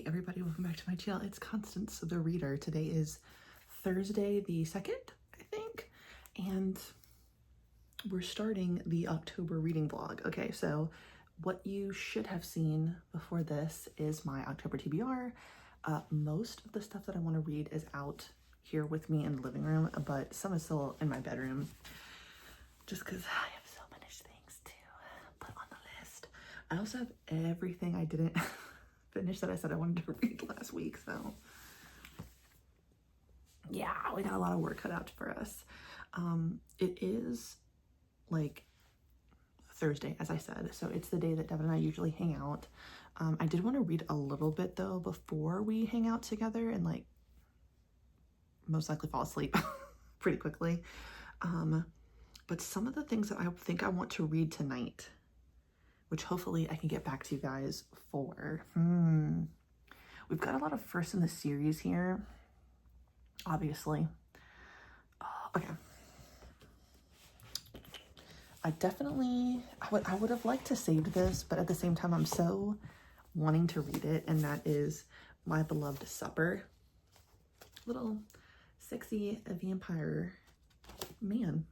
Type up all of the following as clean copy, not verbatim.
Hey everybody, welcome back to my channel. It's Constance, the reader. Today is Thursday the 2nd, I think, and we're starting the October reading vlog. Okay, so what you should have seen before this is my October TBR. Most of the stuff that I want to read is out here with me in the living room, but some is still in my bedroom, just because I have so many things to put on the list. I also have everything I didn't finish that I said I wanted to read last week, so yeah, we got a lot of work cut out for us. It is like Thursday, as I said, so it's the day that Devin and I usually hang out. I did want to read a little bit though before we hang out together and like most likely fall asleep pretty quickly. But some of the things that I think I want to read tonight, which hopefully I can get back to you guys for. We've got a lot of firsts in the series here, obviously. Okay. I would have liked to save this, but at the same time, I'm so wanting to read it, and that is My Beloved Supper. Little sexy vampire man.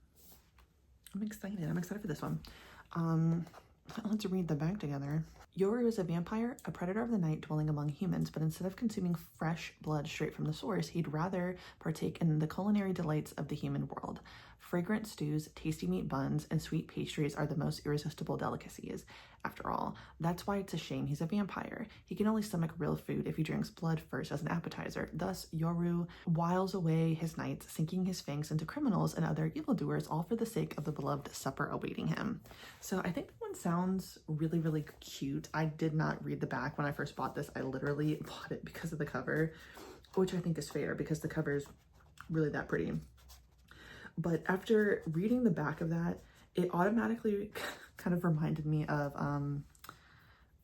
I'm excited. I'm excited for this one. Let's read the back together. Yoru is a vampire, a predator of the night dwelling among humans, but instead of consuming fresh blood straight from the source, he'd rather partake in the culinary delights of the human world. Fragrant stews, tasty meat buns, and sweet pastries are the most irresistible delicacies. After all, that's why it's a shame he's a vampire. He can only stomach real food if he drinks blood first as an appetizer. Thus, Yoru whiles away his nights, sinking his fangs into criminals and other evildoers, all for the sake of the beloved supper awaiting him. So I think that one sounds really, really cute. I did not read the back when I first bought this. I literally bought it because of the cover, which I think is fair because the cover is really that pretty. But after reading the back of that, it automatically kind of reminded me of,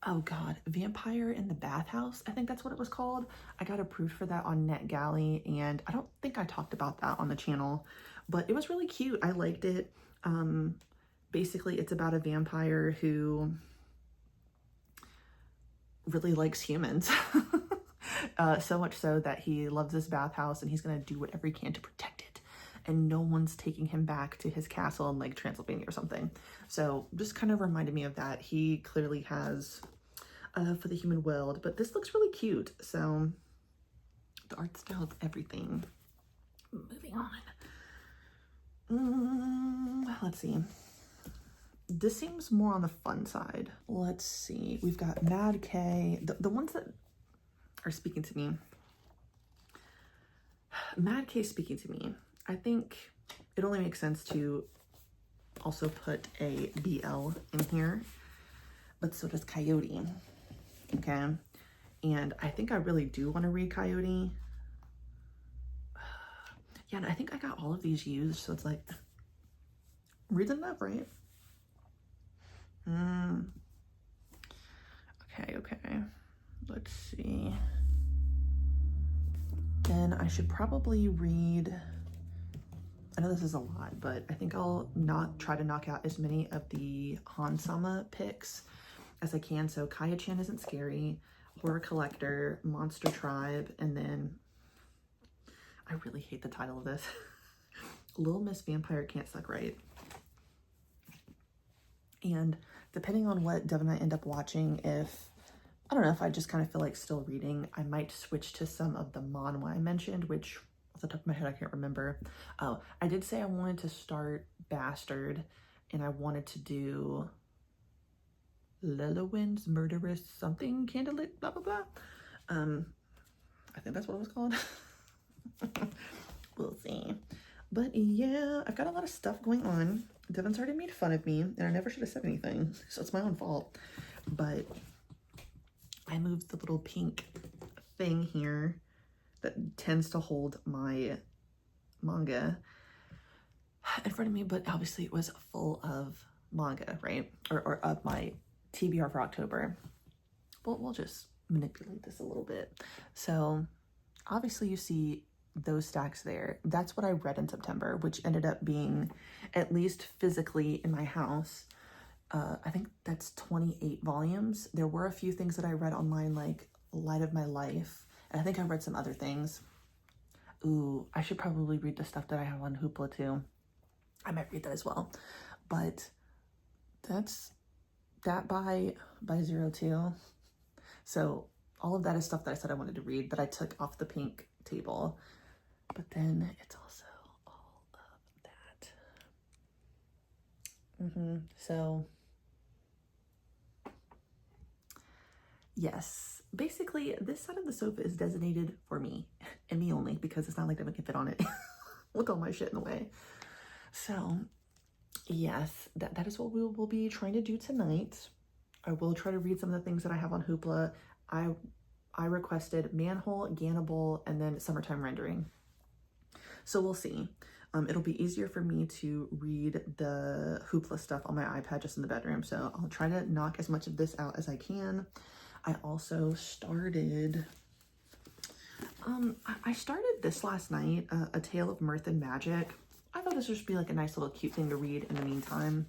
oh God, Vampire in the Bathhouse. I think that's what it was called. I got approved for that on NetGalley, and I don't think I talked about that on the channel, but it was really cute. I liked it. Basically, it's about a vampire who really likes humans. So much so that he loves this bathhouse and he's going to do whatever he can to protect it. And no one's taking him back to his castle in like Transylvania or something. So just kind of reminded me of that. He clearly has for the human world, but this looks really cute. So the art style, everything. Moving on. Let's see. This seems more on the fun side. Let's see. We've got Mad K. The ones that are speaking to me. Mad K speaking to me. I think it only makes sense to also put a BL in here, but so does Coyote. Okay. And I think I really do want to read Coyote. Yeah, and I think I got all of these used, so it's like, read enough, right? Okay. Let's see. Then I should probably read, I know this is a lot, but I think I'll try to knock out as many of the Hansama picks as I can. So Kaya-chan Isn't Scary, Horror Collector, Monster Tribe, and then I really hate the title of this. Little Miss Vampire Can't Suck Right. And depending on what Dev and I end up watching, I don't know if I just kind of feel like still reading, I might switch to some of the manhwa I mentioned, which off the top of my head, I can't remember. Oh, I did say I wanted to start Bastard, and I wanted to do Lelowin's Murderous Something Candlelit, blah, blah, blah. I think that's what it was called. We'll see. But yeah, I've got a lot of stuff going on. Devin's already made fun of me, and I never should have said anything, so it's my own fault. But I moved the little pink thing here that tends to hold my manga in front of me, but obviously it was full of manga, right? Or of my TBR for October. Well, we'll just manipulate this a little bit. So obviously you see those stacks there. That's what I read in September, which ended up being, at least physically in my house, I think that's 28 volumes. There were a few things that I read online, like light of my life. And I think I've read some other things. Ooh, I should probably read the stuff that I have on Hoopla too. I might read that as well. But that's that by 02. So all of that is stuff that I said I wanted to read that I took off the pink table. But then it's also all of that. So yes, basically this side of the sofa is designated for me and me only, because it's not like anyone can fit on it with all my shit in the way. So yes, that is what we will be trying to do tonight. I will try to read some of the things that I have on Hoopla. I requested Manhole, Gannibal, and then Summertime Rendering. So we'll see. It'll be easier for me to read the Hoopla stuff on my iPad just in the bedroom. So I'll try to knock as much of this out as I can. I also started, I started this last night, A Tale of Mirth and Magic. I thought this would just be like a nice little cute thing to read in the meantime.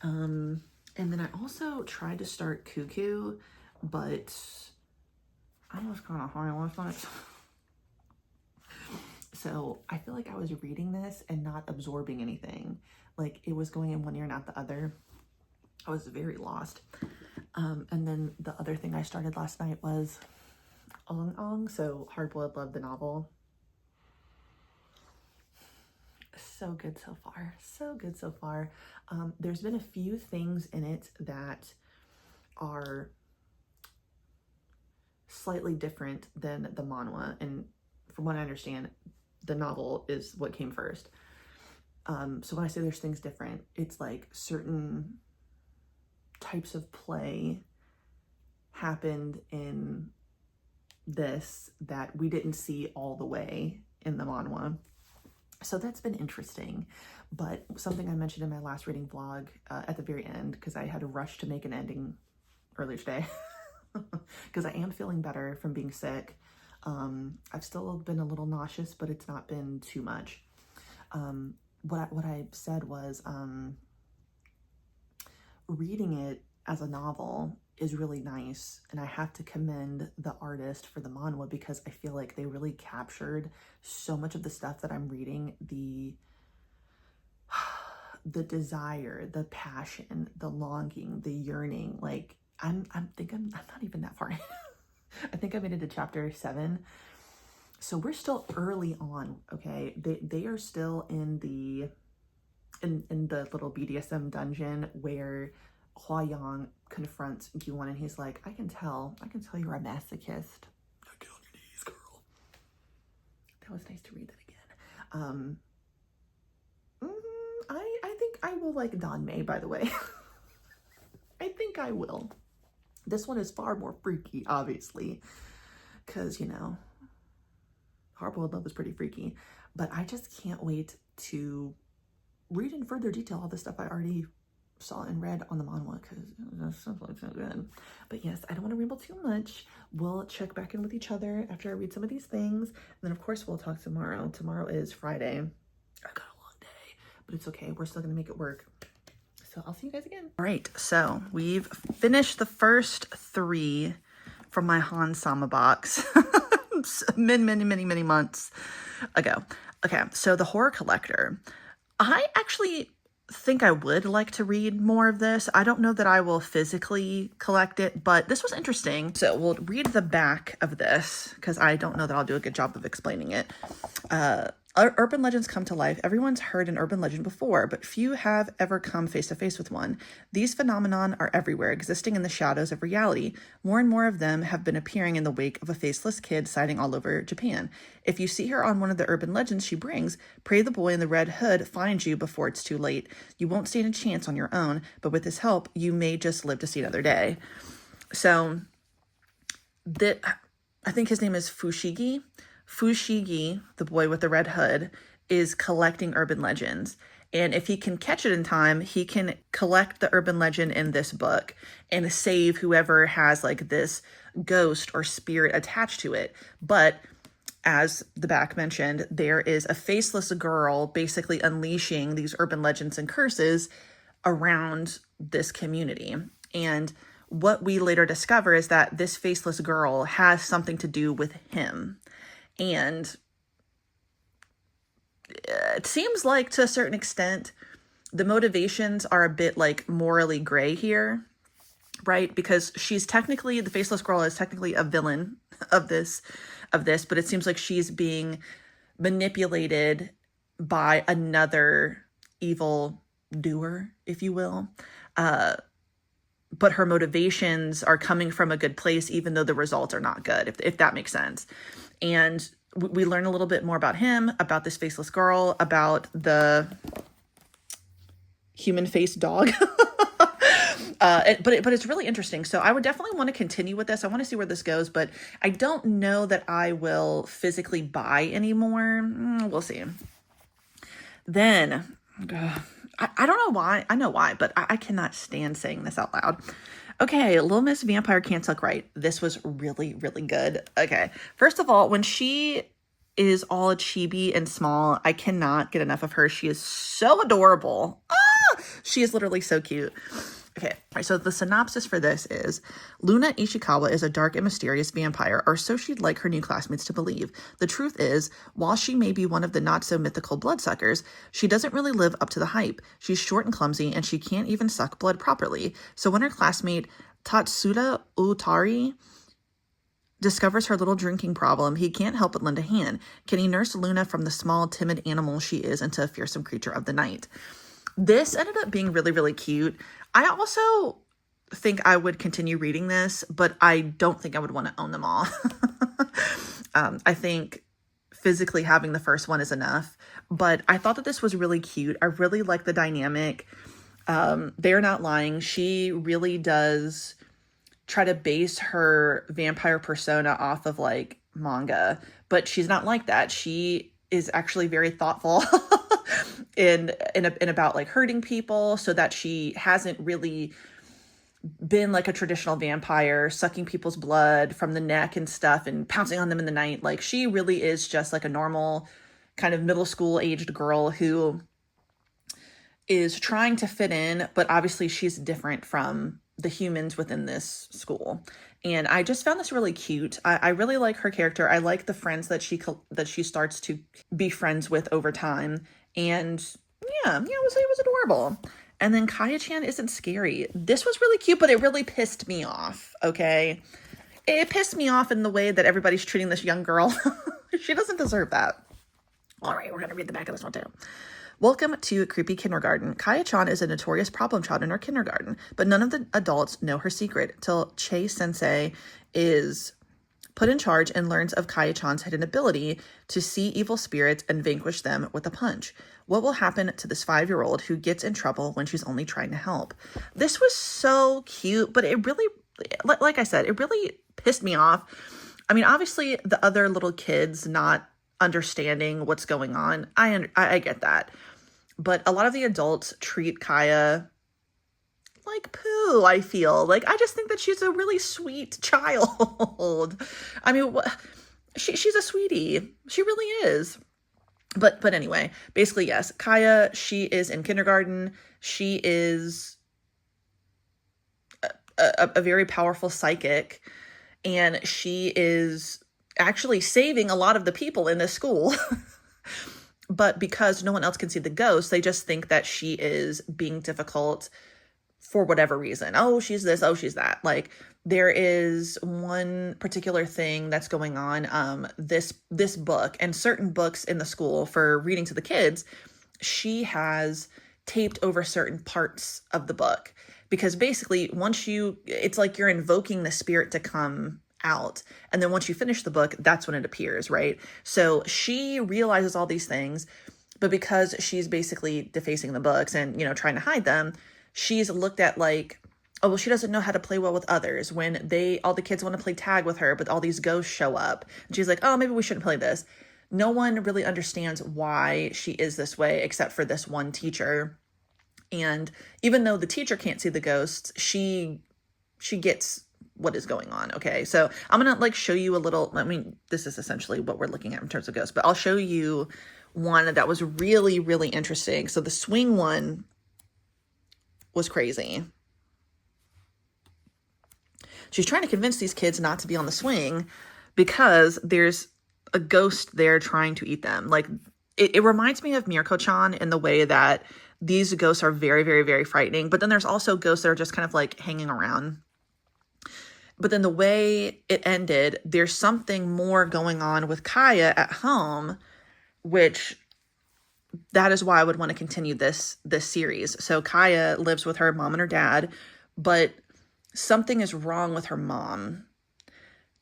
And then I also tried to start Cuckoo, but I was kind of high last night. So I feel like I was reading this and not absorbing anything. Like it was going in one ear, not the other. I was very lost. And then the other thing I started last night was Ong Ong, so Hard Boiled Love, the novel. So good so far. So good so far. There's been a few things in it that are slightly different than the manhwa, and from what I understand, the novel is what came first. So when I say there's things different, it's like certain types of play happened in this that we didn't see all the way in the manhwa. So that's been interesting. But something I mentioned in my last reading vlog at the very end, because I had to rush to make an ending earlier today, because I am feeling better from being sick. I've still been a little nauseous, but it's not been too much. What I said was reading it as a novel is really nice, and I have to commend the artist for the manhwa, because I feel like they really captured so much of the stuff that I'm reading, the desire, the passion, the longing, the yearning. Like I'm not even that far in. I think I made it to chapter 7. So we're still early on, okay? They are still in the little BDSM dungeon where Hua Yang confronts Gyuwon, and he's like, I can tell you're a masochist. Now get on your knees, girl. That was nice to read that again. I think I will like Don May, by the way. I think I will. This one is far more freaky, obviously, because, you know, Hard Boiled Love is pretty freaky, but I just can't wait to read in further detail all the stuff I already saw and read on the manhwa, because that stuff looks so good. But yes, I don't want to ramble too much. We'll check back in with each other after I read some of these things, and then of course we'll talk tomorrow. Tomorrow is Friday. I've got a long day, but it's okay. We're still gonna make it work. So I'll see you guys again. All right, so we've finished the first 3 from my Han Sama box many months ago. Okay, so The Horror Collector. I actually think I would like to read more of this. I don't know that I will physically collect it, but this was interesting. So we'll read the back of this, because I don't know that I'll do a good job of explaining it. Urban legends come to life. Everyone's heard an urban legend before, but few have ever come face to face with one. These phenomenon are everywhere, existing in the shadows of reality. More and more of them have been appearing in the wake of a faceless kid sighting all over Japan. If you see her on one of the urban legends she brings, pray the boy in the red hood finds you before it's too late. You won't stand a chance on your own, but with his help, you may just live to see another day. So, I think his name is Fushigi. Fushigi, the boy with the red hood, is collecting urban legends. And if he can catch it in time, he can collect the urban legend in this book and save whoever has like this ghost or spirit attached to it. But as the back mentioned, there is a faceless girl basically unleashing these urban legends and curses around this community. And what we later discover is that this faceless girl has something to do with him. And it seems like, to a certain extent, the motivations are a bit like morally gray here, right? Because she's technically, the faceless girl is technically a villain of this, but it seems like she's being manipulated by another evil doer, if you will. But her motivations are coming from a good place, even though the results are not good, if that makes sense. And we learn a little bit more about him, about this faceless girl, about the human-faced dog. But it's really interesting. So I would definitely want to continue with this. I want to see where this goes, but I don't know that I will physically buy anymore. We'll see. Then, I don't know why. I know why, but I cannot stand saying this out loud. Okay, Little Miss Vampire Can't Suck Right. This was really, really good. Okay, first of all, when she is all chibi and small, I cannot get enough of her. She is so adorable. She is literally so cute. Okay, all right, so the synopsis for this is, Luna Ishikawa is a dark and mysterious vampire, or so she'd like her new classmates to believe. The truth is, while she may be one of the not-so-mythical bloodsuckers, she doesn't really live up to the hype. She's short and clumsy, and she can't even suck blood properly. So when her classmate Tatsuda Utari discovers her little drinking problem, he can't help but lend a hand. Can he nurse Luna from the small, timid animal she is into a fearsome creature of the night? This ended up being really, really cute. I also think I would continue reading this, but I don't think I would want to own them all. I think physically having the first one is enough, but I thought that this was really cute. I really like the dynamic. They're not lying. She really does try to base her vampire persona off of like manga, but she's not like that. She is actually very thoughtful in about like hurting people, so that she hasn't really been like a traditional vampire, sucking people's blood from the neck and stuff and pouncing on them in the night. Like, she really is just like a normal kind of middle school aged girl who is trying to fit in, but obviously she's different from the humans within this school. And I just found this really cute. I really like her character. I like the friends that she starts to be friends with over time. And yeah, it was adorable. And then Kaya-chan isn't scary. This was really cute, but it really pissed me off, okay? It pissed me off in the way that everybody's treating this young girl. She doesn't deserve that. All right, we're going to read the back of this one too. Welcome to Creepy Kindergarten. Kaya-chan is a notorious problem child in her kindergarten, but none of the adults know her secret till Che-sensei is put in charge and learns of Kaya-chan's hidden ability to see evil spirits and vanquish them with a punch. What will happen to this 5-year-old who gets in trouble when she's only trying to help? This was so cute, but it really, like I said, it really pissed me off. I mean, obviously the other little kids not understanding what's going on, I get that. But a lot of the adults treat Kaya like poo, I feel. Like, I just think that she's a really sweet child. I mean, she's a sweetie. She really is. But anyway, basically, yes, Kaya, she is in kindergarten. She is a very powerful psychic, and she is actually saving a lot of the people in this school. But because no one else can see the ghost, they just think that she is being difficult for whatever reason. Oh, she's this. Oh, she's that. Like, there is one particular thing that's going on. This book and certain books in the school for reading to the kids, she has taped over certain parts of the book, because basically it's like you're invoking the spirit to come out. And then once you finish the book, that's when it appears, right? So she realizes all these things, but because she's basically defacing the books and, trying to hide them, she's looked at like, oh, well, she doesn't know how to play well with others. When all the kids want to play tag with her, but all these ghosts show up. And she's like, oh, maybe we shouldn't play this. No one really understands why she is this way except for this one teacher. And even though the teacher can't see the ghosts, she gets what is going on. Okay. So I'm going to like show you a little, this is essentially what we're looking at in terms of ghosts, but I'll show you one that was really, really interesting. So the swing one was crazy. she's trying to convince these kids not to be on the swing because there's a ghost there trying to eat them. Like, it reminds me of Mirko-chan in the way that these ghosts are very, very, very frightening. But then there's also ghosts that are just kind of like hanging around. But then the way it ended, there's something more going on with Kaya at home, which that is why I would want to continue this series. So Kaya lives with her mom and her dad, but something is wrong with her mom.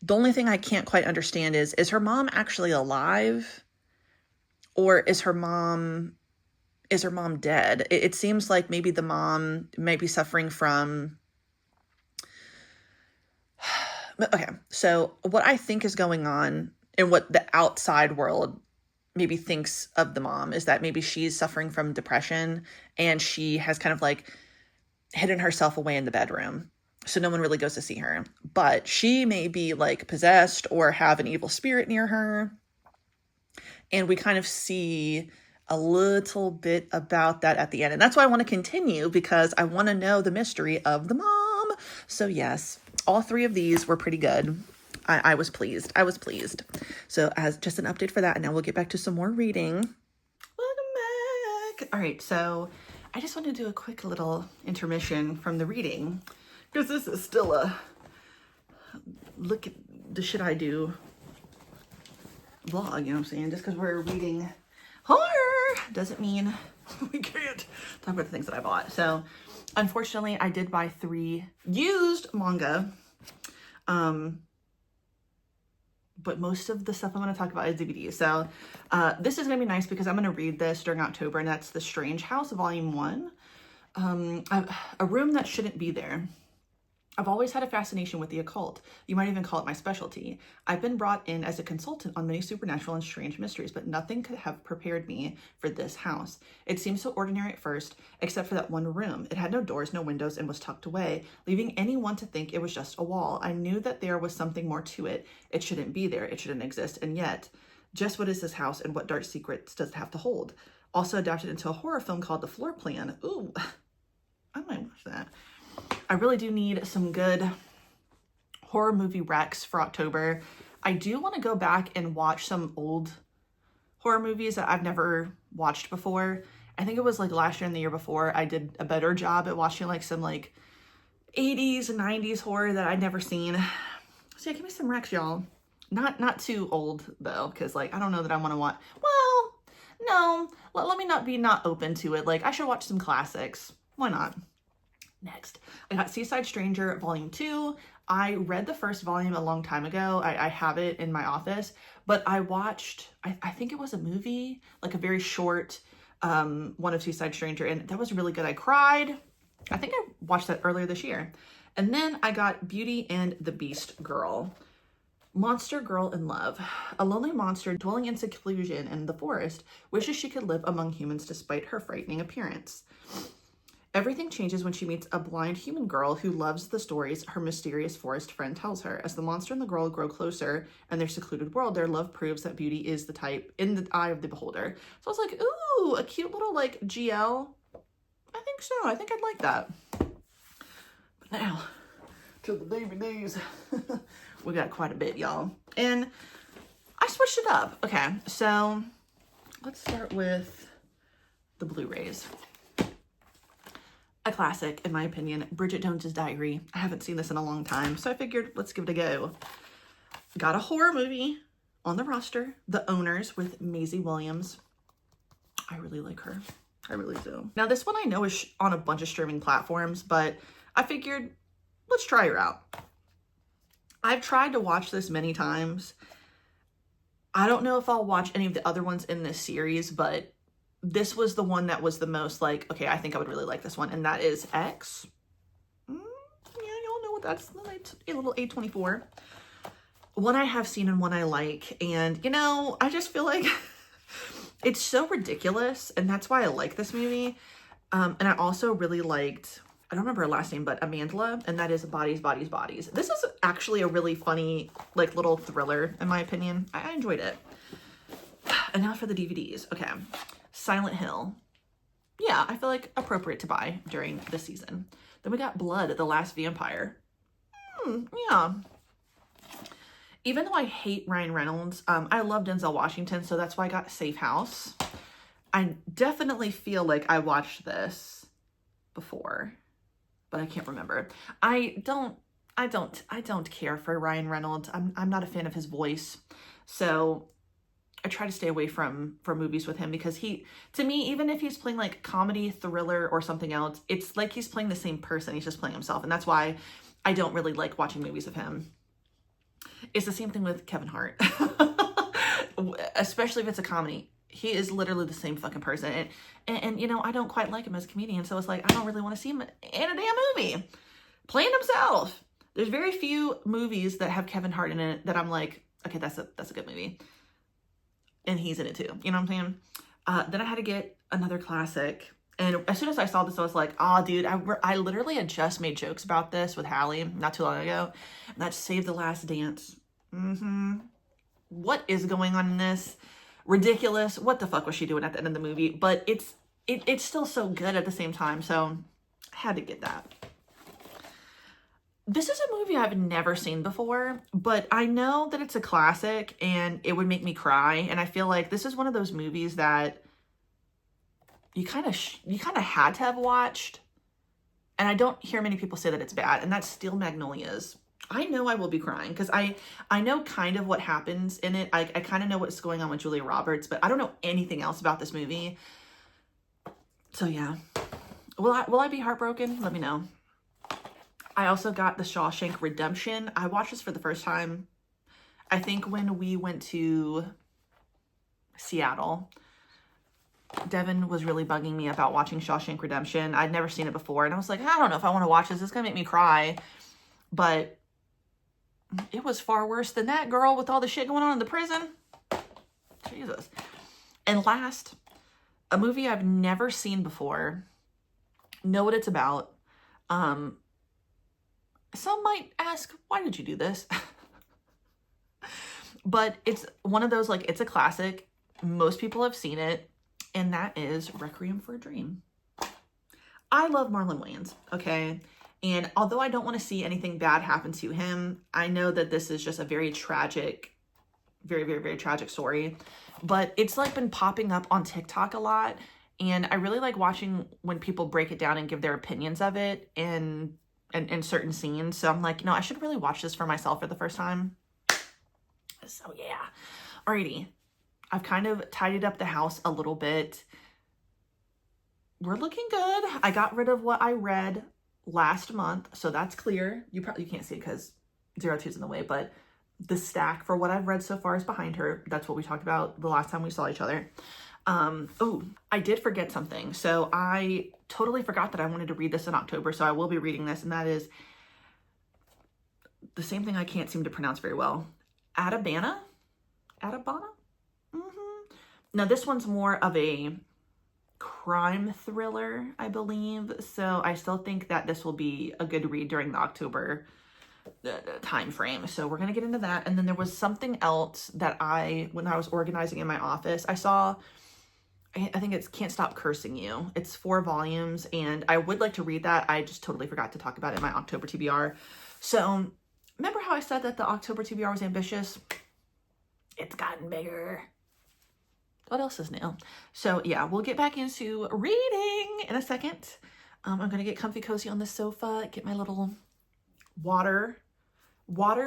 The only thing I can't quite understand is her mom actually alive? Or is her mom dead? It seems like maybe the mom may be suffering from... Okay, so what I think is going on and what the outside world maybe thinks of the mom is that maybe she's suffering from depression and she has kind of like hidden herself away in the bedroom. So no one really goes to see her. But she may be like possessed or have an evil spirit near her. And we kind of see a little bit about that at the end. And that's why I want to continue, because I want to know the mystery of the mom. So yes, all 3 of these were pretty good. I was pleased. I was pleased. So as just an update for that, and now we'll get back to some more reading. Welcome back. All right, so I just want to do a quick little intermission from the reading, because this is still a look at the shit I do vlog, you know what I'm saying? Just because we're reading horror doesn't mean we can't talk about the things that I bought. So unfortunately, I did buy 3 used manga. But most of the stuff I'm going to talk about is DVDs. So this is going to be nice because I'm going to read this during October, and that's The Strange House, Volume 1. A room that shouldn't be there. I've always had a fascination with the occult. You might even call it my specialty. I've been brought in as a consultant on many supernatural and strange mysteries, but nothing could have prepared me for this house. It seemed so ordinary at first, except for that one room. It had no doors, no windows, and was tucked away, leaving anyone to think it was just a wall. I knew that there was something more to it. It shouldn't be there. It shouldn't exist. And yet, just what is this house, and what dark secrets does it have to hold? Also adapted into a horror film called The Floor Plan. Ooh, I might watch that. I really do need some good horror movie recs for October. I do want to go back and watch some old horror movies that I've never watched before. I think it was like last year and the year before I did a better job at watching like some like 80s and 90s horror that I'd never seen. So yeah, give me some recs, y'all. Not too old though, because like I don't know that I want to watch. Well, no, let me not be open to it. Like I should watch some classics. Why not? Next, I got Seaside Stranger Volume 2. I read the first volume a long time ago. I have it in my office, but I watched, I think it was a movie, like a very short one of Seaside Stranger, and that was really good. I cried. I think I watched that earlier this year. And then I got Beauty and the Beast Girl. Monster Girl in Love. A lonely monster dwelling in seclusion in the forest wishes she could live among humans despite her frightening appearance. Everything changes when she meets a blind human girl who loves the stories her mysterious forest friend tells her. As the monster and the girl grow closer in their secluded world, their love proves that beauty is the type in the eye of the beholder. So I was like, ooh, a cute little like GL. I think so. I think I'd like that. But now, to the DVDs. We got quite a bit, y'all. And I switched it up. Okay, so let's start with the Blu-rays. A classic, in my opinion, Bridget Jones's Diary. I haven't seen this in a long time, so I figured let's give it a go. Got a horror movie on the roster, The Owners with Maisie Williams. I really like her. I really do. Now, this one I know is on a bunch of streaming platforms, but I figured let's try her out. I've tried to watch this many times. I don't know if I'll watch any of the other ones in this series, but this was the one that was the most like, okay, I think I would really like this one. And that is X. Yeah, y'all know what that's, a little A24. One I have seen and one I like. And, you know, I just feel like it's so ridiculous. And that's why I like this movie. And I also really liked, I don't remember her last name, but Amandla. And that is Bodies, Bodies, Bodies. This is actually a really funny, like, little thriller, in my opinion. I enjoyed it. And now for the DVDs. Okay. Silent Hill. Yeah, I feel like appropriate to buy during this season. Then we got Blood, The Last Vampire. Yeah. Even though I hate Ryan Reynolds, I love Denzel Washington, so that's why I got Safe House. I definitely feel like I watched this before, but I can't remember. I don't care for Ryan Reynolds. I'm not a fan of his voice. So I try to stay away from movies with him because to me, even if he's playing like comedy, thriller, or something else, it's like he's playing the same person. He's just playing himself. And that's why I don't really like watching movies of him. It's the same thing with Kevin Hart, especially if it's a comedy. He is literally the same fucking person. And you know, I don't quite like him as a comedian. So it's like, I don't really want to see him in a damn movie playing himself. There's very few movies that have Kevin Hart in it that I'm like, okay, that's a good movie. And he's in it too. You know what I'm saying? Then I had to get another classic. And as soon as I saw this, I was like, oh, dude, I literally had just made jokes about this with Hallie not too long ago. And that's Save the Last Dance. What is going on in this? Ridiculous. What the fuck was she doing at the end of the movie? But it's still so good at the same time. So I had to get that. This is a movie I've never seen before, but I know that it's a classic and it would make me cry. And I feel like this is one of those movies that you kind of had to have watched. And I don't hear many people say that it's bad. And that's Steel Magnolias. I know I will be crying because I know kind of what happens in it. I kind of know what's going on with Julia Roberts, but I don't know anything else about this movie. So yeah. Will I be heartbroken? Let me know. I also got The Shawshank Redemption. I watched this for the first time, I think, when we went to Seattle. Devin was really bugging me about watching Shawshank Redemption. I'd never seen it before. And I was like, I don't know if I want to watch this. It's going to make me cry. But it was far worse than that, girl, with all the shit going on in the prison. Jesus. And last, a movie I've never seen before. Know what it's about. Some might ask, why did you do this? But it's one of those, like, it's a classic. Most people have seen it. And that is Requiem for a Dream. I love Marlon Wayans, okay? And although I don't want to see anything bad happen to him, I know that this is just a very tragic, very, very, very tragic story. But it's like been popping up on TikTok a lot. And I really like watching when people break it down and give their opinions of it in certain scenes. So I'm like, you know, I should really watch this for myself for the first time. So yeah. Alrighty. I've kind of tidied up the house a little bit. We're looking good. I got rid of what I read last month, so that's clear. You can't see it because 02's in the way, but the stack for what I've read so far is behind her. That's what we talked about the last time we saw each other. Oh, I did forget something. So I totally forgot that I wanted to read this in October, so I will be reading this, and that is the same thing I can't seem to pronounce very well. Atabana? Now this one's more of a crime thriller, I believe. So I still think that this will be a good read during the October time frame. So we're going to get into that. And then there was something else that when I was organizing in my office, I saw, I think it's Can't Stop Cursing You. It's 4 volumes and I would like to read that. I just totally forgot to talk about it in my October TBR. So remember how I said that the October TBR was ambitious? It's gotten bigger. What else is new? So yeah, we'll get back into reading in a second. I'm going to get comfy cozy on the sofa, get my little water,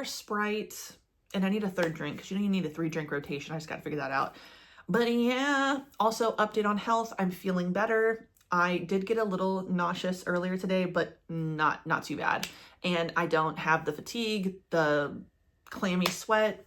Sprite, and I need a 3rd drink because you know you need a 3-drink rotation. I just got to figure that out. But yeah, also update on health. I'm feeling better. I did get a little nauseous earlier today, but not too bad. And I don't have the fatigue, the clammy sweat.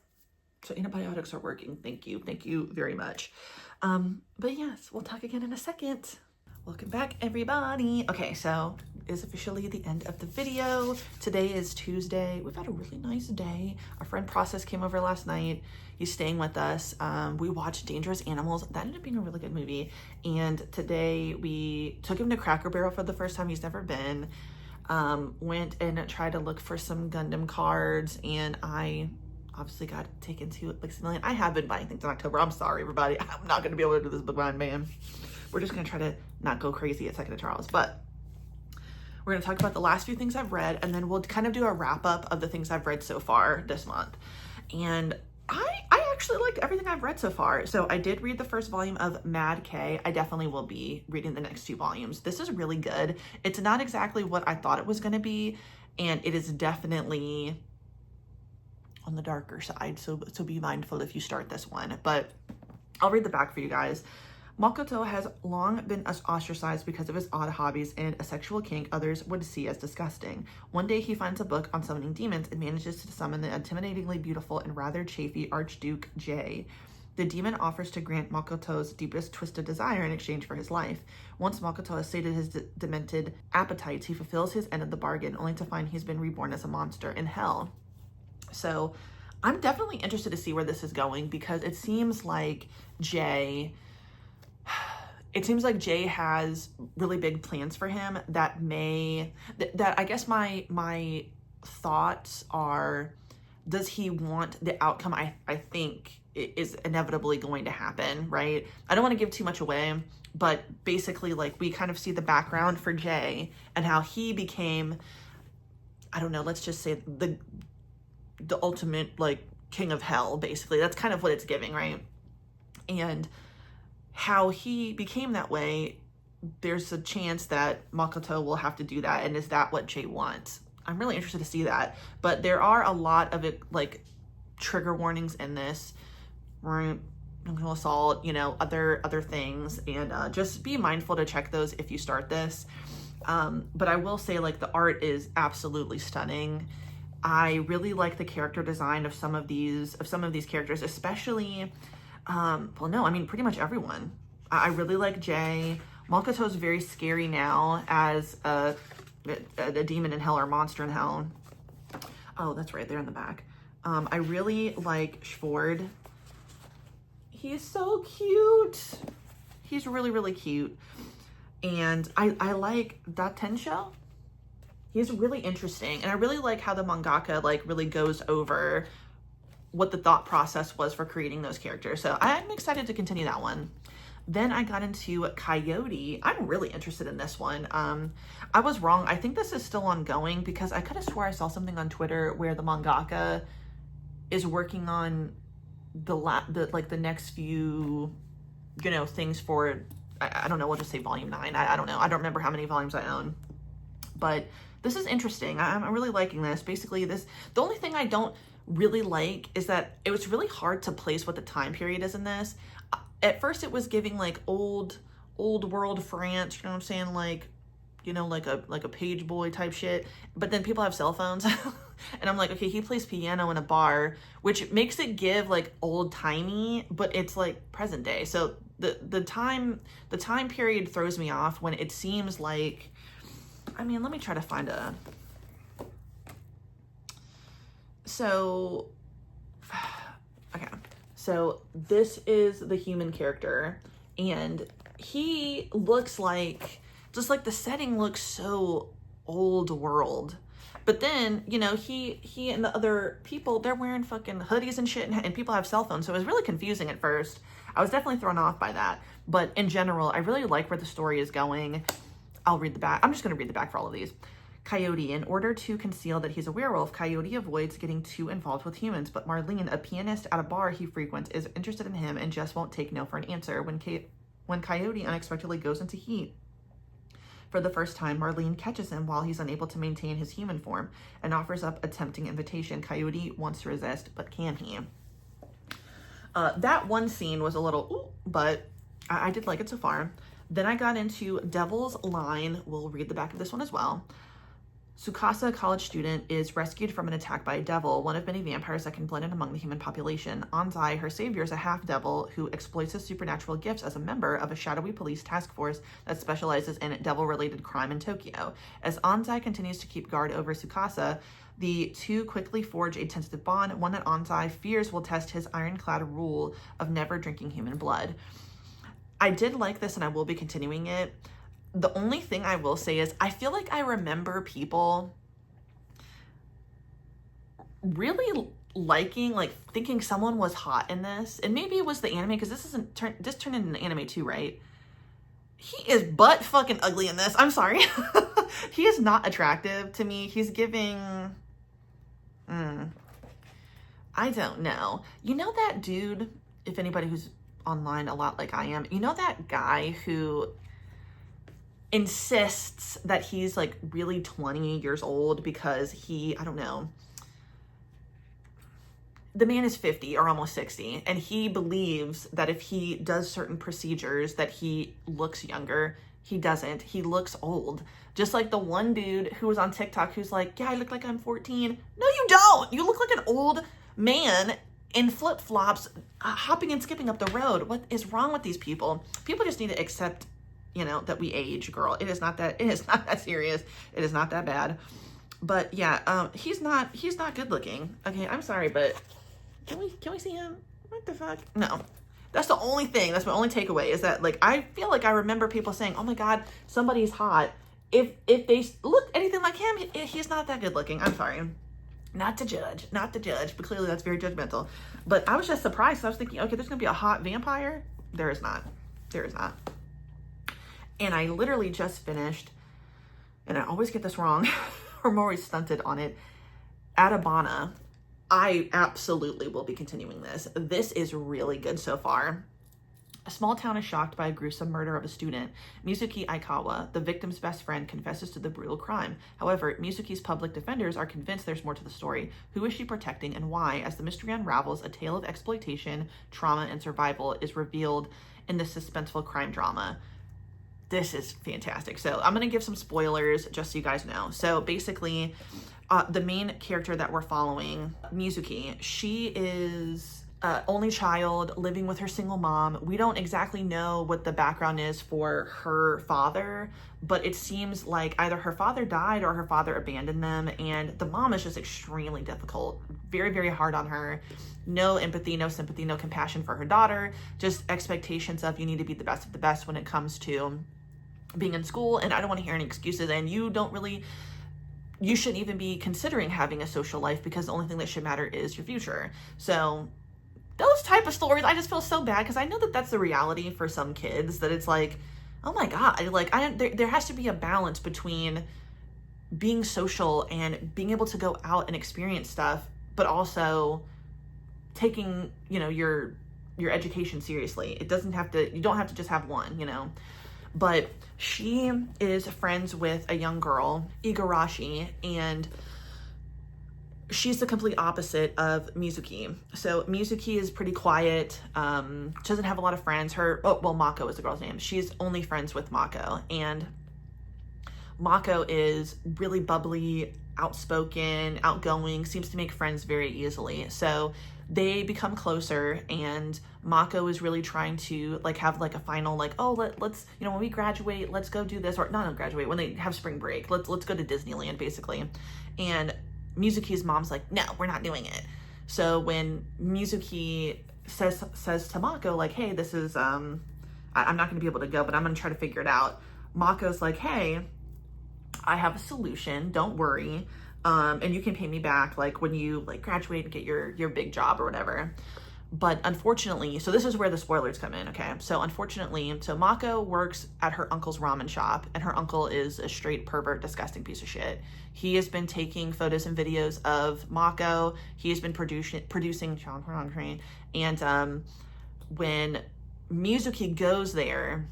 So antibiotics are working. Thank you. Thank you very much. But yes, we'll talk again in a second. Welcome back, everybody. Okay, so it's officially the end of the video. Today is Tuesday. We've had a really nice day. Our friend Process came over last night. He's staying with us. We watched Dangerous Animals. That ended up being a really good movie. And today we took him to Cracker Barrel for the first time he's never been. Went and tried to look for some Gundam cards, and I obviously got taken to Maximilian. I have been buying things in October. I'm sorry, everybody. I'm not going to be able to do this book blind, man. We're just going to try to not go crazy at Second and Charles, but We're going to talk about the last few things I've read, and then we'll kind of do a wrap up of the things I've read so far this month. And I actually liked everything I've read so far. So I did read the first volume of Mad K. I definitely will be reading the next 2 volumes. This is really good. It's not exactly what I thought it was going to be, and it is definitely on the darker side. So be mindful if you start this one, but I'll read the back for you guys. Makoto has long been ostracized because of his odd hobbies and a sexual kink others would see as disgusting. One day he finds a book on summoning demons and manages to summon the intimidatingly beautiful and rather chafy Archduke J. The demon offers to grant Makoto's deepest twisted desire in exchange for his life. Once Makoto has sated his demented appetites, he fulfills his end of the bargain, only to find he's been reborn as a monster in hell. So I'm definitely interested to see where this is going, because it seems like Jay has really big plans for him that I guess my thoughts are, does he want the outcome I think is inevitably going to happen, right? I don't want to give too much away, but basically, like, we kind of see the background for Jay and how he became, I don't know, let's just say the ultimate, like, king of hell, basically. That's kind of what it's giving, right? And how he became that way, there's a chance that Makoto will have to do that, and is that what Jay wants? I'm really interested to see that, but there are a lot of it, like, trigger warnings in this, assault, you know, other things, and just be mindful to check those if you start this. But I will say, like, the art is absolutely stunning. I really like the character design of some of these characters, especially pretty much everyone. I really like Jay. Makoto's very scary now as a demon in hell or monster in hell. Oh, that's right there in the back. I really like Schword. He's so cute. He's really, really cute. And I like Datensho. He's really interesting. And I really like how the mangaka, like, really goes over what the thought process was for creating those characters. So I'm excited to continue that one. Then I got into Coyote. I'm really interested in this one. I was wrong. I think this is still ongoing, because I could have swore I saw something on Twitter where the mangaka is working on the next few, you know, things for, I don't know, we'll just say volume 9. I don't know. I don't remember how many volumes I own. But this is interesting. I'm really liking this. Basically, the only thing I don't really like is that it was really hard to place what the time period is in this. At first it was giving like old world France, you know what I'm saying, like, you know, like a page boy type shit, but then people have cell phones and I'm like, okay, he plays piano in a bar, which makes it give like old timey, but it's like present day. So the time period throws me off when it seems like, I mean, let me try to find so this is the human character, and he looks like, just like the setting looks so old world, but then, you know, he and the other people, they're wearing fucking hoodies and shit, and people have cell phones, so it was really confusing at first. I was definitely thrown off by that, but in general, I really like where the story is going. I'll read the back. I'm just going to read the back for all of these. Coyote. In order to conceal that he's a werewolf, Coyote avoids getting too involved with humans, but Marlene, a pianist at a bar he frequents, is interested in him and just won't take no for an answer. When Coyote unexpectedly goes into heat for the first time, Marlene catches him while he's unable to maintain his human form and offers up a tempting invitation. Coyote wants to resist, but can he? That one scene was a little, ooh, but I did like it so far. Then I got into Devil's Line. We'll read the back of this one as well. Tsukasa, a college student, is rescued from an attack by a devil, one of many vampires that can blend in among the human population. Anzai, her savior, is a half-devil who exploits his supernatural gifts as a member of a shadowy police task force that specializes in devil-related crime in Tokyo. As Anzai continues to keep guard over Tsukasa, the two quickly forge a tentative bond, one that Anzai fears will test his ironclad rule of never drinking human blood. I did like this, and I will be continuing it. The only thing I will say is I feel like I remember people really liking, like, thinking someone was hot in this, and maybe it was the anime, because this turned into an anime too, right? He is butt fucking ugly in this. I'm sorry. He is not attractive to me. He's giving, I don't know. You know that dude, if anybody who's online a lot like I am, you know that guy who insists that he's like really 20 years old because I don't know, the man is 50 or almost 60, and he believes that if he does certain procedures that he looks younger. He doesn't. He looks old. Just like the one dude who was on TikTok who's like, yeah, I look like I'm 14. No, you don't. You look like an old man in flip-flops hopping and skipping up the road. What is wrong with these people? People just need to accept, that we age, girl. It is not that serious. It is not that bad. But yeah, he's not good looking. Okay, I'm sorry, but can we see him? What the fuck? No. That's the only thing. That's my only takeaway, is that like I feel like I remember people saying, "Oh my God, somebody's hot." If they look anything like him, he's not that good looking. I'm sorry. Not to judge, but clearly that's very judgmental. But I was just surprised. I was thinking, okay, there's gonna be a hot vampire. There is not. And I literally just finished, and I always get this wrong, or I'm always stunted on it, Atabana. I absolutely will be continuing this. This is really good so far. A small town is shocked by a gruesome murder of a student. Mizuki Aikawa, the victim's best friend, confesses to the brutal crime. However, Mizuki's public defenders are convinced there's more to the story. Who is she protecting and why? As the mystery unravels, a tale of exploitation, trauma, and survival is revealed in this suspenseful crime drama. This is fantastic. So I'm going to give some spoilers just so you guys know. So basically, the main character that we're following, Mizuki, she is only child living with her single mom. We don't exactly know what the background is for her father, but it seems like either her father died or her father abandoned them, and the mom is just extremely difficult, very, very hard on her. No empathy, no sympathy, no compassion for her daughter, just expectations of you need to be the best of the best when it comes to being in school, and I don't want to hear any excuses, and you shouldn't even be considering having a social life because the only thing that should matter is your future. So those type of stories, I just feel so bad because I know that that's the reality for some kids, that it's like, oh my God, like there has to be a balance between being social and being able to go out and experience stuff, but also taking, your education seriously. You don't have to just have one, But she is friends with a young girl, Igarashi, and she's the complete opposite of Mizuki. So Mizuki is pretty quiet, doesn't have a lot of friends. Mako is the girl's name. She's only friends with Mako, and Mako is really bubbly, outspoken, outgoing, seems to make friends very easily. So they become closer, and Mako is really trying to have a final let's when we graduate, let's go do this, or not graduate, when they have spring break, let's go to Disneyland basically. And Mizuki's mom's like, no, we're not doing it. So when Mizuki says to Mako hey, this is I'm not going to be able to go, but I'm going to try to figure it out. Mako's like, hey, I have a solution, don't worry. And you can pay me back when you graduate and get your big job or whatever. But unfortunately, so this is where the spoilers come in, okay? So unfortunately, Mako works at her uncle's ramen shop, and her uncle is a straight pervert, disgusting piece of shit. He has been taking photos and videos of Mako. He has been producing child pornography. And when Mizuki goes there,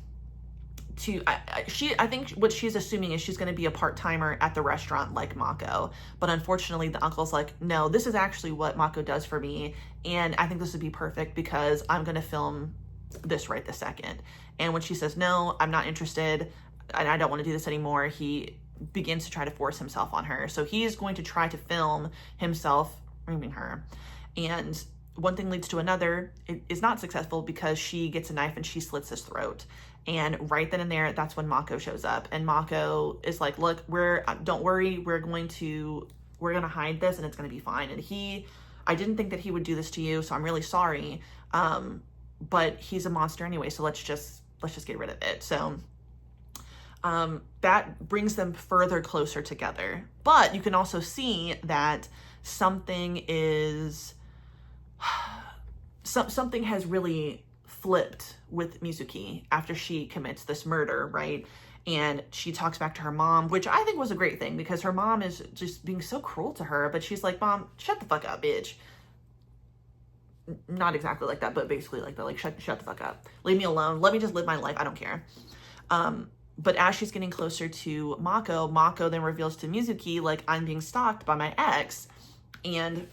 I think what she's assuming is she's going to be a part-timer at the restaurant like Mako, but unfortunately the uncle's like, no, this is actually what Mako does for me, and I think this would be perfect because I'm going to film this right this second. And when she says, no, I'm not interested, and I don't want to do this anymore, he begins to try to force himself on her. So he is going to try to film himself raping her, and one thing leads to another. It is not successful because she gets a knife and she slits his throat. And right then and there, that's when Mako shows up. And Mako is like, look, don't worry, we're going to hide this and it's going to be fine. And I didn't think that he would do this to you, so I'm really sorry. But he's a monster anyway, so let's just get rid of it. So that brings them further closer together. But you can also see that something has really flipped with Mizuki after she commits this murder, right? And she talks back to her mom, which I think was a great thing because her mom is just being so cruel to her. But she's like, Mom, shut the fuck up, bitch. Not exactly like that, but basically like that. Like, shut the fuck up. Leave me alone. Let me just live my life. I don't care. But as she's getting closer to Mako then reveals to Mizuki, like, I'm being stalked by my ex. And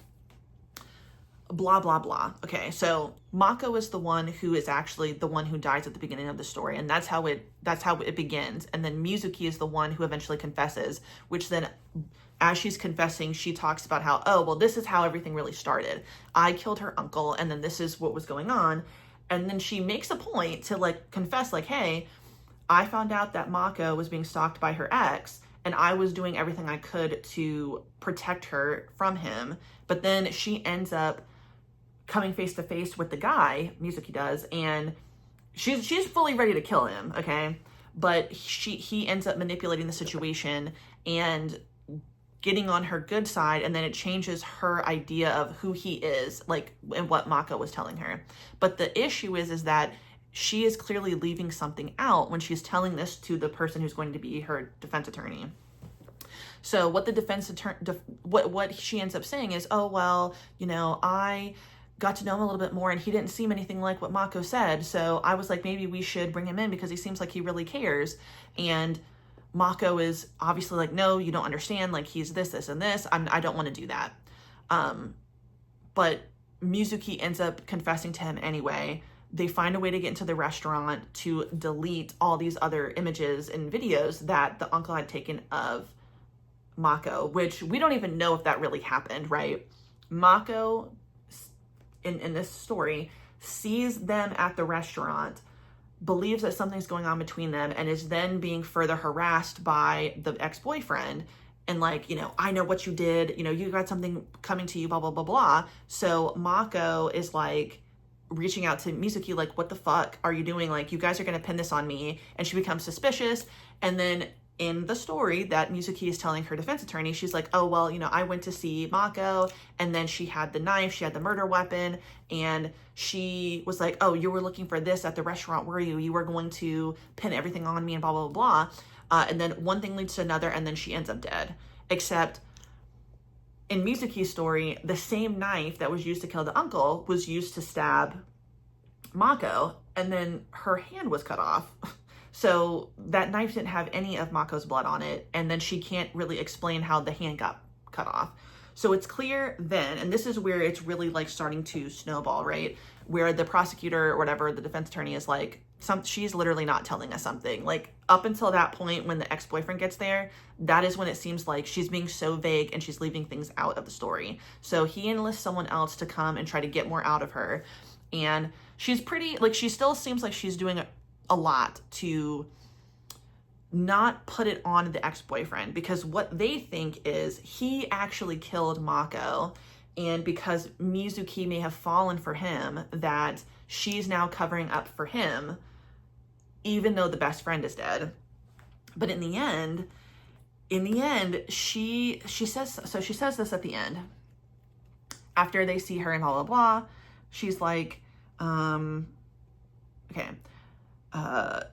blah, blah, blah. Okay, so Mako is the one who is actually the one who dies at the beginning of the story. And that's how it begins. And then Mizuki is the one who eventually confesses, which then, as she's confessing, she talks about how, oh, well, this is how everything really started. I killed her uncle, and then this is what was going on. And then she makes a point to, like, confess, like, hey, I found out that Mako was being stalked by her ex, and I was doing everything I could to protect her from him. But then she ends up coming face to face with the guy, Mizuki does, and she's fully ready to kill him, okay? But he ends up manipulating the situation and getting on her good side, and then it changes her idea of who he is, like, and what Mako was telling her. But the issue is that she is clearly leaving something out when she's telling this to the person who's going to be her defense attorney. So what the defense attorney, what she ends up saying is, oh, well, you know, I got to know him a little bit more and he didn't seem anything like what Mako said. So I was like, maybe we should bring him in because he seems like he really cares. And Mako is obviously like, no, you don't understand. Like, he's this, this, and this. I don't want to do that. But Mizuki ends up confessing to him anyway. They find a way to get into the restaurant to delete all these other images and videos that the uncle had taken of Mako, which we don't even know if that really happened, right? Mako, in this story, sees them at the restaurant, believes that something's going on between them, and is then being further harassed by the ex-boyfriend. And like, you know, I know what you did, you know, you got something coming to you, blah, blah, blah, blah. So Mako is like, reaching out to Mizuki, like, what the fuck are you doing? Like, you guys are going to pin this on me. And she becomes suspicious. And then in the story that Mizuki is telling her defense attorney, she's like, oh, well, you know, I went to see Mako, and then she had the knife, she had the murder weapon, and she was like, oh, you were looking for this at the restaurant, were you? You were going to pin everything on me and blah, blah, blah, blah. And then one thing leads to another, and then she ends up dead. Except in Mizuki's story, the same knife that was used to kill the uncle was used to stab Mako, and then her hand was cut off. So that knife didn't have any of Mako's blood on it, and then she can't really explain how the hand got cut off. So it's clear then, and this is where it's really like starting to snowball, right? Where the prosecutor or whatever, the defense attorney is like, she's literally not telling us something. Like, up until that point when the ex-boyfriend gets there, that is when it seems like she's being so vague and she's leaving things out of the story. So he enlists someone else to come and try to get more out of her. And she's pretty, like, she still seems like she's doing a lot to not put it on the ex-boyfriend, because what they think is he actually killed Mako, and because Mizuki may have fallen for him, that she's now covering up for him, even though the best friend is dead. But in the end, she says this at the end, after they see her and blah, blah, blah, she's like, okay,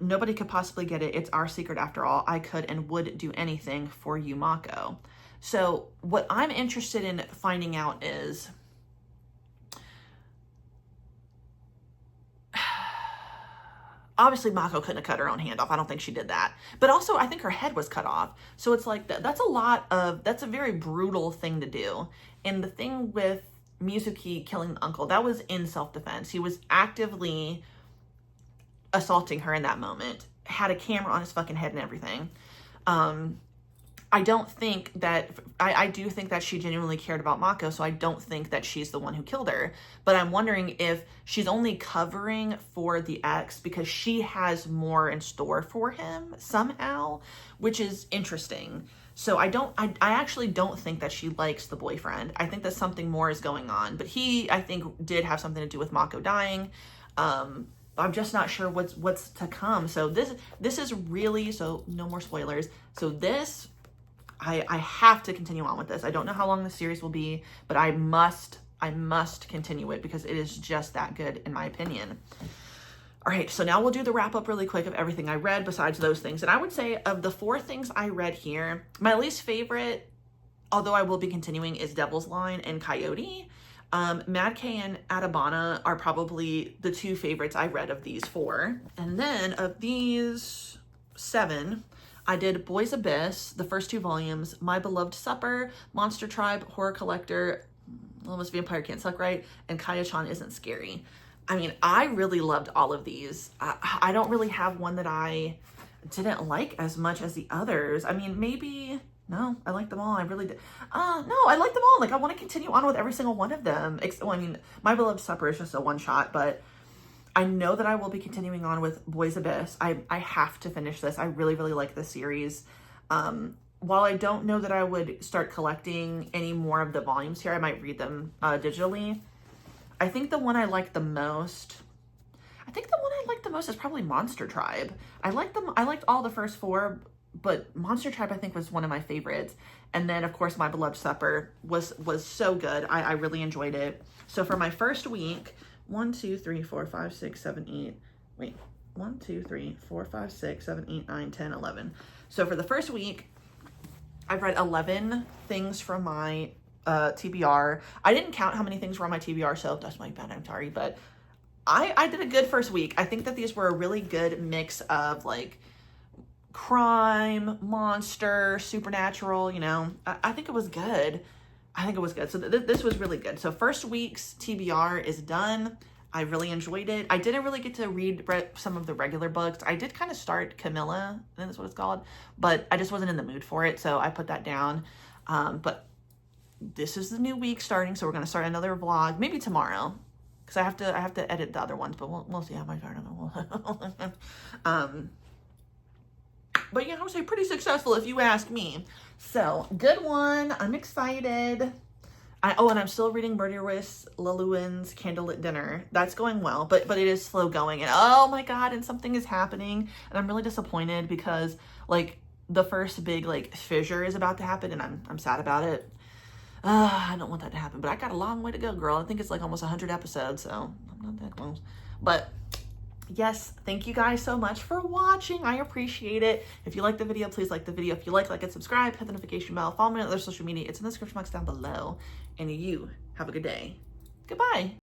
nobody could possibly get it. It's our secret after all. I could and would do anything for you, Mako. So what I'm interested in finding out is, obviously Mako couldn't have cut her own hand off. I don't think she did that. But also I think her head was cut off. So it's like, that's a very brutal thing to do. And the thing with Mizuki killing the uncle, that was in self-defense. He was actively assaulting her in that moment, had a camera on his fucking head and everything. I don't think that, I do think that she genuinely cared about Mako, so I don't think that she's the one who killed her. But I'm wondering if she's only covering for the ex because she has more in store for him somehow, which is interesting. So I actually don't think that she likes the boyfriend. I think that something more is going on. But he, I think, did have something to do with Mako dying. I'm just not sure what's to come. So this is really, so no more spoilers. So this, I have to continue on with this. I don't know how long the series will be, but I must continue it because it is just that good in my opinion. All right, so now we'll do the wrap up really quick of everything I read besides those things. And I would say of the 4 things I read here, my least favorite, although I will be continuing, is Devil's Line and Coyote. Mad K and Atabana are probably the 2 favorites I read of these 4. And then of these 7, I did Boy's Abyss, the first 2 volumes, My Beloved Supper, Monster Tribe, Horror Collector, Almost Vampire Can't Suck Right, and Kaya-chan Isn't Scary. I mean, I really loved all of these. I don't really have one that I didn't like as much as the others. I mean, maybe, no, I liked them all. I really did. No, I liked them all. Like, I want to continue on with every single one of them. Well, I mean, My Beloved Supper is just a one-shot, but I know that I will be continuing on with Boy's Abyss. I have to finish this. I really, really like this series. While I don't know that I would start collecting any more of the volumes here, I might read them digitally. I think the one I like the most, is probably Monster Tribe. I liked all the first 4, but Monster Tribe I think was one of my favorites. And then of course My Beloved Supper was so good. I really enjoyed it. So for my first week, 1, 2, 3, 4, 5, 6, 7, 8. Wait, 1, 2, 3, 4, 5, 6, 7, 8, 9, 10, 11. So for the first week, I've read 11 things from my TBR. I didn't count how many things were on my TBR, so that's my bad, I'm sorry, but I did a good first week. I think that these were a really good mix of like crime, monster, supernatural, you know. I think it was good. So this was really good. So first week's TBR is done. I really enjoyed it. I didn't really get to read some of the regular books. I did kind of start Camilla, I think that's what it's called, but I just wasn't in the mood for it, so I put that down. But this is the new week starting, so we're gonna start another vlog maybe tomorrow, because I have to edit the other ones, but we'll see how my part of it. But yeah, I would say pretty successful if you ask me. So good one. I'm excited. And I'm still reading Berdiris Lalewin's Candlelit Dinner. That's going well, but it is slow going. And oh my god, and something is happening, and I'm really disappointed because like the first big like fissure is about to happen, and I'm sad about it. I don't want that to happen, but I got a long way to go, girl. I think it's like almost 100 episodes, so I'm not that close. But yes, thank you guys so much for watching. I appreciate it. If you like the video, please like the video. If you like it, subscribe, hit the notification bell, follow me on other social media. It's in the description box down below. And you have a good day. Goodbye.